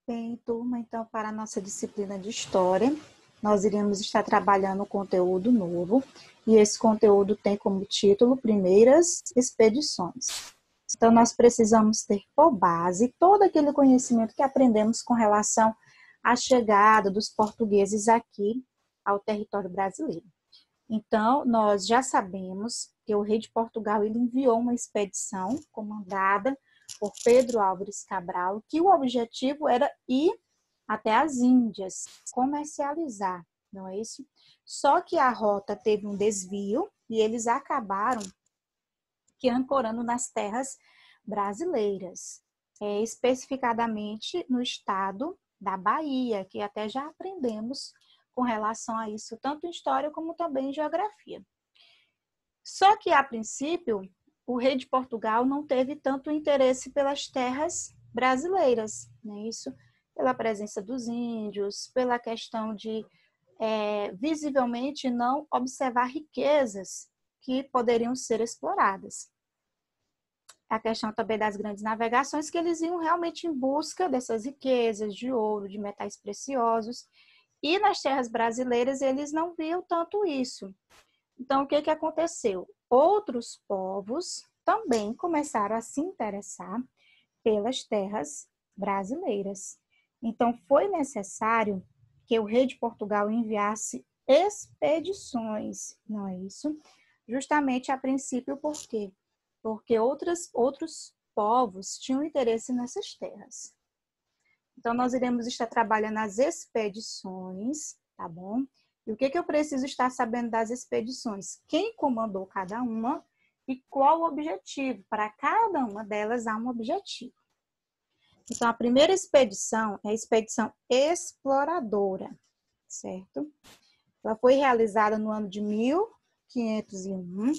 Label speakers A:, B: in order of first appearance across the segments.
A: Bem, turma, então, para a nossa disciplina de História, nós iremos estar trabalhando um conteúdo novo, e esse conteúdo tem como título Primeiras Expedições. Então, nós precisamos ter por base todo aquele conhecimento que aprendemos com relação à chegada dos portugueses aqui ao território brasileiro. Então, nós já sabemos que o rei de Portugal ele enviou uma expedição comandada por Pedro Álvares Cabral, que o objetivo era ir até as Índias, comercializar, não é isso? Só que a rota teve um desvio e eles acabaram que ancorando nas terras brasileiras, especificadamente no estado da Bahia, que até já aprendemos com relação a isso, tanto em história como também em geografia. Só que, a princípio, o rei de Portugal não teve tanto interesse pelas terras brasileiras, né? Isso pela presença dos índios, pela questão de visivelmente não observar riquezas que poderiam ser exploradas. A questão também das grandes navegações, que eles iam realmente em busca dessas riquezas de ouro, de metais preciosos, e nas terras brasileiras eles não viam tanto isso. Então, o que aconteceu? Outros povos também começaram a se interessar pelas terras brasileiras. Então, foi necessário que o rei de Portugal enviasse expedições, não é isso? Justamente a princípio, por quê? Porque outros povos tinham interesse nessas terras. Então, nós iremos estar trabalhando as expedições, tá bom? E o que eu preciso estar sabendo das expedições? Quem comandou cada uma e qual o objetivo? Para cada uma delas há um objetivo. Então, a primeira expedição é a expedição exploradora, certo? Ela foi realizada no ano de 1501.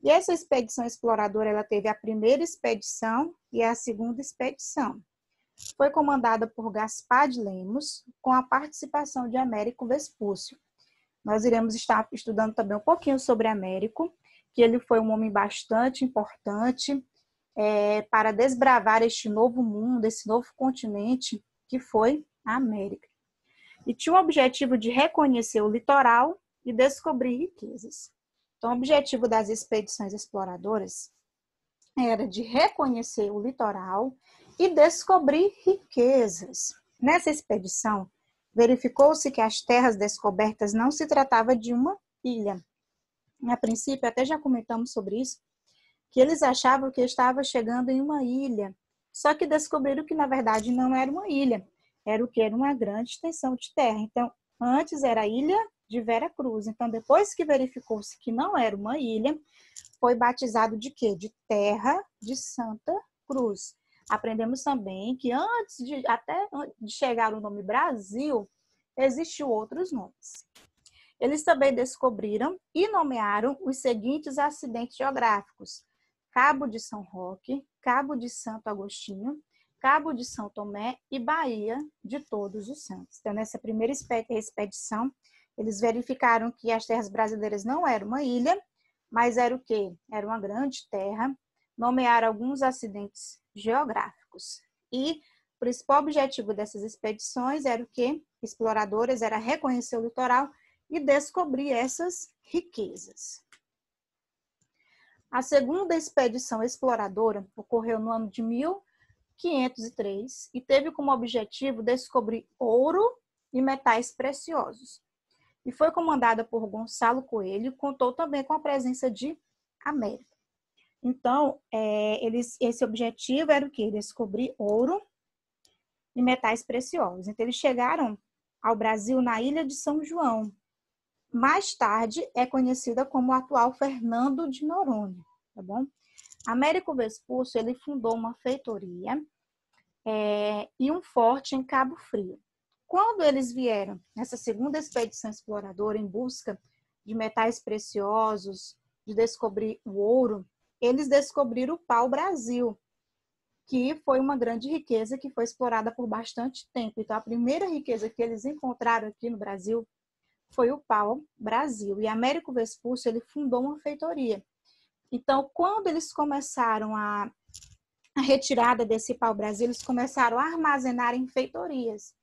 A: E essa expedição exploradora, ela teve a primeira expedição e a segunda expedição. Foi comandada por Gaspar de Lemos, com a participação de Américo Vespúcio. Nós iremos estar estudando também um pouquinho sobre Américo, que ele foi um homem bastante importante para desbravar este novo mundo, esse novo continente que foi a América. E tinha o objetivo de reconhecer o litoral e descobrir riquezas. Então, o objetivo das expedições exploradoras era de reconhecer o litoral e descobrir riquezas. Nessa expedição, verificou-se que as terras descobertas não se tratava de uma ilha. A princípio, até já comentamos sobre isso, que eles achavam que estava chegando em uma ilha, só que descobriram que, na verdade, não era uma ilha, era o que? Era uma grande extensão de terra. Então, antes era a ilha de Vera Cruz. Então, depois que verificou-se que não era uma ilha, foi batizado de quê? De Terra de Santa Cruz. Aprendemos também que antes de chegar o nome Brasil, existiam outros nomes. Eles também descobriram e nomearam os seguintes acidentes geográficos: Cabo de São Roque, Cabo de Santo Agostinho, Cabo de São Tomé e Baía de Todos os Santos. Então, nessa primeira expedição, eles verificaram que as terras brasileiras não eram uma ilha, mas era o quê? Era uma grande terra, nomearam alguns acidentes geográficos. E o principal objetivo dessas expedições era o quê? Exploradoras, era reconhecer o litoral e descobrir essas riquezas. A segunda expedição exploradora ocorreu no ano de 1503 e teve como objetivo descobrir ouro e metais preciosos. E foi comandada por Gonçalo Coelho e contou também com a presença de Américo. Então, esse objetivo era o quê? Descobrir ouro e metais preciosos. Então, eles chegaram ao Brasil na Ilha de São João. Mais tarde, é conhecida como o atual Fernando de Noronha, tá bom? Américo Vespúcio, ele fundou uma feitoria e um forte em Cabo Frio. Quando eles vieram nessa segunda expedição exploradora em busca de metais preciosos, de descobrir o ouro, eles descobriram o pau-brasil, que foi uma grande riqueza que foi explorada por bastante tempo. Então, a primeira riqueza que eles encontraram aqui no Brasil foi o pau-brasil. E Américo Vespúcio, ele fundou uma feitoria. Então, quando eles começaram a a retirada desse pau-brasil, eles começaram a armazenar em feitorias.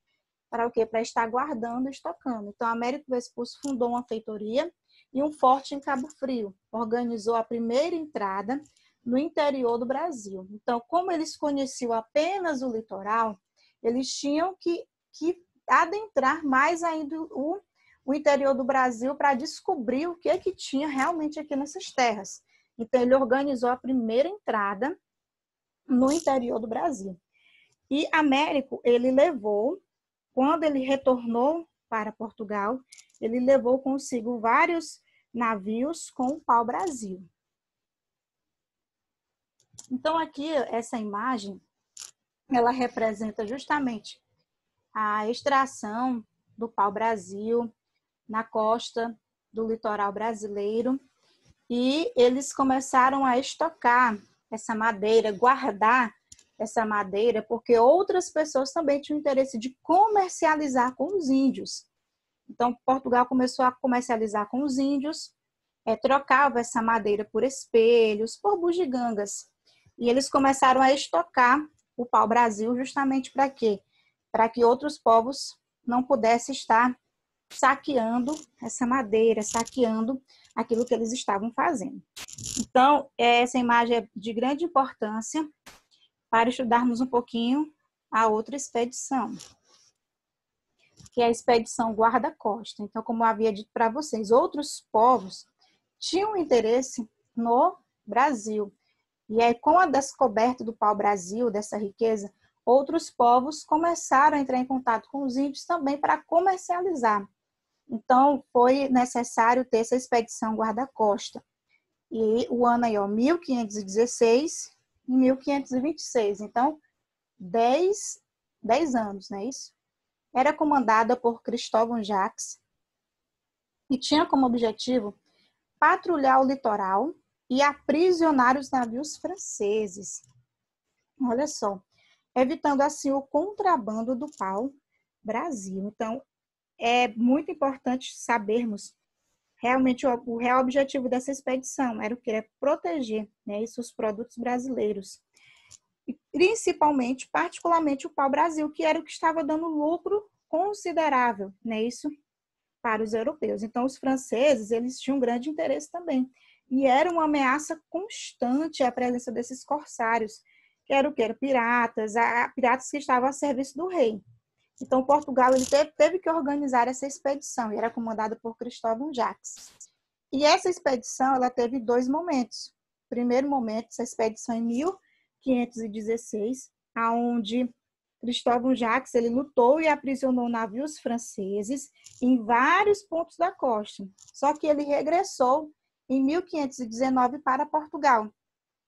A: Para o quê? Para estar guardando e estocando. Então, Américo Vespucci fundou uma feitoria e um forte em Cabo Frio. Organizou a primeira entrada no interior do Brasil. Então, como eles conheciam apenas o litoral, eles tinham que adentrar mais ainda o interior do Brasil para descobrir o que tinha realmente aqui nessas terras. Então, ele organizou a primeira entrada no interior do Brasil. E Américo, ele levou, quando ele retornou para Portugal, ele levou consigo vários navios com o pau-brasil. Então, aqui, essa imagem, ela representa justamente a extração do pau-brasil na costa do litoral brasileiro, e eles começaram a estocar essa madeira, guardar essa madeira, porque outras pessoas também tinham interesse de comercializar com os índios. Então, Portugal começou a comercializar com os índios, trocava essa madeira por espelhos, por bugigangas. E eles começaram a estocar o pau-brasil justamente para quê? Para que outros povos não pudessem estar saqueando essa madeira, saqueando aquilo que eles estavam fazendo. Então, essa imagem é de grande importância para estudarmos um pouquinho a outra expedição, que é a expedição guarda-costa. Então, como eu havia dito para vocês, outros povos tinham interesse no Brasil. E aí, com a descoberta do pau-brasil, dessa riqueza, outros povos começaram a entrar em contato com os índios também para comercializar. Então, foi necessário ter essa expedição guarda-costa. E o ano aí, 1516 e 1526. Então, 10 anos, não é isso? Era comandada por Cristóvão Jacques e tinha como objetivo patrulhar o litoral e aprisionar os navios franceses. Olha só, evitando assim o contrabando do pau-brasil. Então, é muito importante sabermos realmente o real objetivo dessa expedição. Era o que? Era proteger, né, os produtos brasileiros. E principalmente, particularmente o pau-brasil, que era o que estava dando lucro considerável, né, isso para os europeus. Então, os franceses, eles tinham um grande interesse também. E era uma ameaça constante a presença desses corsários, que eram o que? Eram piratas, piratas que estavam a serviço do rei. Então, Portugal ele teve que organizar essa expedição, e era comandada por Cristóvão Jacques. E essa expedição ela teve 2 momentos. O primeiro momento, essa expedição em 1516, onde Cristóvão Jacques ele lutou e aprisionou navios franceses em vários pontos da costa. Só que ele regressou em 1519 para Portugal.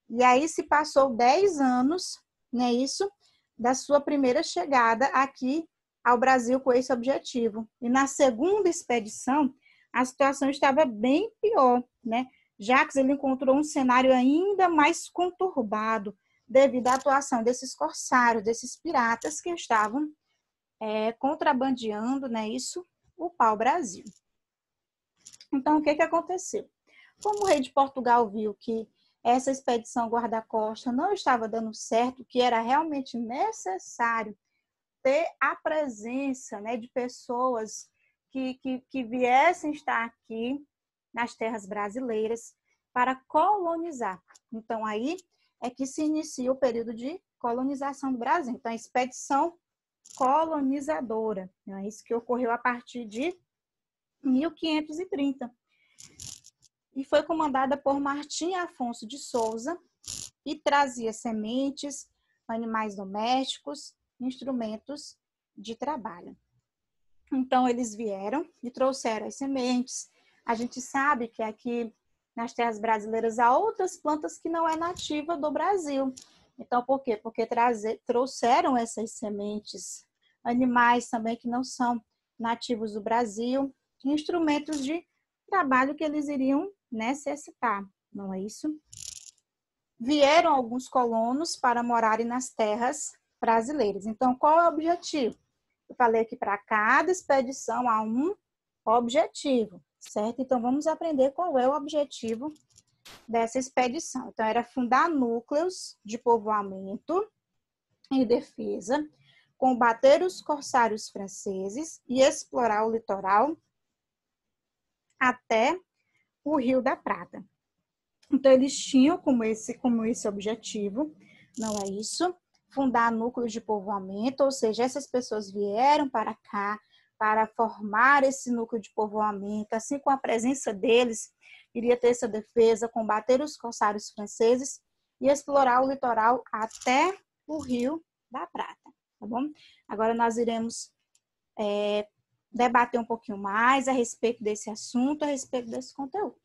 A: E aí se passou 10 anos, né, isso, da sua primeira chegada aqui ao Brasil com esse objetivo. E na segunda expedição, a situação estava bem pior, né? Jacques ele encontrou um cenário ainda mais conturbado devido à atuação desses corsários, desses piratas que estavam contrabandeando, né, isso, o pau-brasil. Então, o que aconteceu? Como o rei de Portugal viu que essa expedição guarda-costa não estava dando certo, que era realmente necessário ter a presença, né, de pessoas que viessem estar aqui nas terras brasileiras para colonizar. Então, aí é que se inicia o período de colonização do Brasil. Então, a expedição colonizadora, é isso que ocorreu a partir de 1530. E foi comandada por Martim Afonso de Souza e trazia sementes, animais domésticos, instrumentos de trabalho. Então, eles vieram e trouxeram as sementes. A gente sabe que aqui nas terras brasileiras há outras plantas que não é nativa do Brasil. Então, por quê? Porque trouxeram essas sementes, animais também que não são nativos do Brasil, instrumentos de trabalho que eles iriam necessitar, não é isso? Vieram alguns colonos para morarem nas terras brasileiras. Então, qual é o objetivo? Eu falei que para cada expedição há um objetivo, certo? Então, vamos aprender qual é o objetivo dessa expedição. Então, era fundar núcleos de povoamento e defesa, combater os corsários franceses e explorar o litoral até o Rio da Prata. Então, eles tinham como esse objetivo, não é isso? Fundar núcleos de povoamento, ou seja, essas pessoas vieram para cá para formar esse núcleo de povoamento, assim, com a presença deles, iria ter essa defesa, combater os corsários franceses e explorar o litoral até o Rio da Prata, tá bom? Agora nós iremos debater um pouquinho mais a respeito desse assunto, a respeito desse conteúdo.